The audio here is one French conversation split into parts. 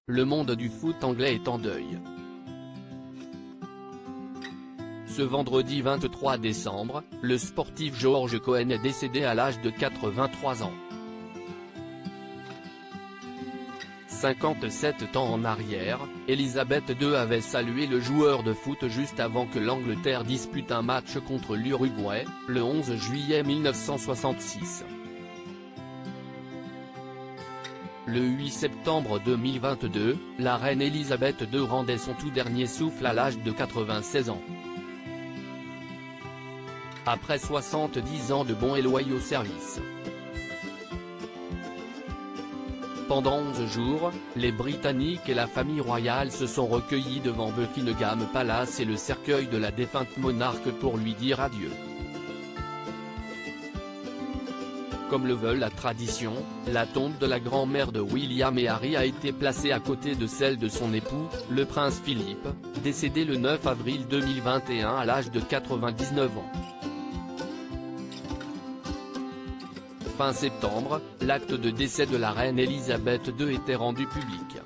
le monde du foot anglais est en deuil. Ce vendredi 23 décembre, le sportif George Cohen est décédé à l'âge de 83 ans. 57 ans en arrière, Elisabeth II avait salué le joueur de foot juste avant que l'Angleterre dispute un match contre l'Uruguay, le 11 juillet 1966. Le 8 septembre 2022, la reine Elisabeth II rendait son tout dernier souffle à l'âge de 96 ans. Après 70 ans de bons et loyaux services. Pendant 11 jours, les Britanniques et la famille royale se sont recueillis devant Buckingham Palace et le cercueil de la défunte monarque pour lui dire adieu. Comme le veut la tradition, la tombe de la grand-mère de William et Harry a été placée à côté de celle de son époux, le prince Philippe, décédé le 9 avril 2021 à l'âge de 99 ans. Fin septembre, l'acte de décès de la reine Elisabeth II était rendu public.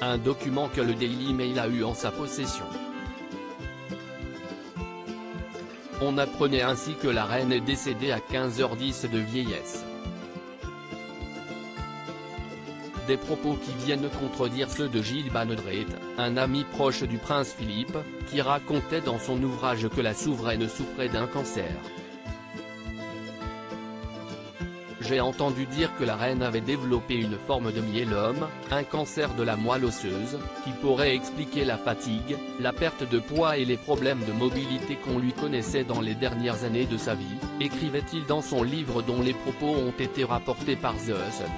Un document que le Daily Mail a eu en sa possession. On apprenait ainsi que la reine est décédée à 15h10 de vieillesse. Des propos qui viennent contredire ceux de Giles Banedret, un ami proche du prince Philippe, qui racontait dans son ouvrage que la souveraine souffrait d'un cancer. J'ai entendu dire que la reine avait développé une forme de myélome, un cancer de la moelle osseuse, qui pourrait expliquer la fatigue, la perte de poids et les problèmes de mobilité qu'on lui connaissait dans les dernières années de sa vie, écrivait-il dans son livre dont les propos ont été rapportés par The Sun.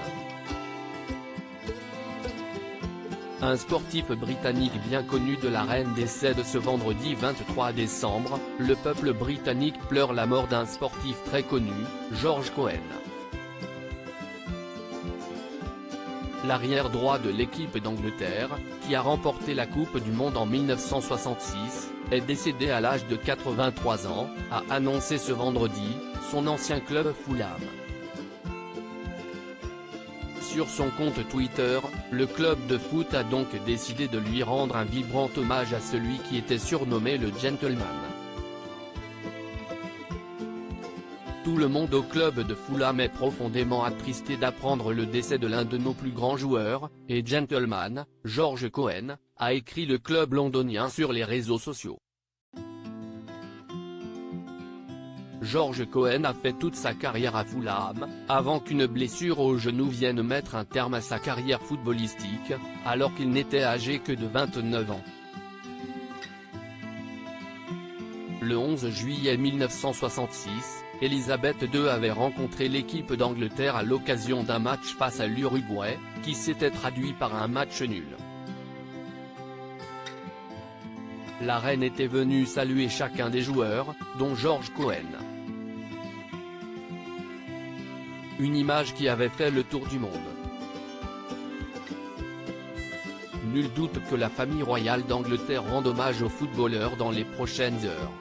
Un sportif britannique bien connu de la reine décède ce vendredi 23 décembre, le peuple britannique pleure la mort d'un sportif très connu, George Cohen. L'arrière-droit de l'équipe d'Angleterre, qui a remporté la Coupe du Monde en 1966, est décédé à l'âge de 83 ans, a annoncé ce vendredi, son ancien club Fulham. Sur son compte Twitter, le club de foot a donc décidé de lui rendre un vibrant hommage à celui qui était surnommé le Gentleman. Tout le monde au club de Fulham est profondément attristé d'apprendre le décès de l'un de nos plus grands joueurs, et gentleman, George Cohen, a écrit le club londonien sur les réseaux sociaux. George Cohen a fait toute sa carrière à Fulham, avant qu'une blessure au genou vienne mettre un terme à sa carrière footballistique, alors qu'il n'était âgé que de 29 ans. Le 11 juillet 1966, Elisabeth II avait rencontré l'équipe d'Angleterre à l'occasion d'un match face à l'Uruguay, qui s'était traduit par un match nul. La reine était venue saluer chacun des joueurs, dont George Cohen. Une image qui avait fait le tour du monde. Nul doute que la famille royale d'Angleterre rende hommage aux footballeurs dans les prochaines heures.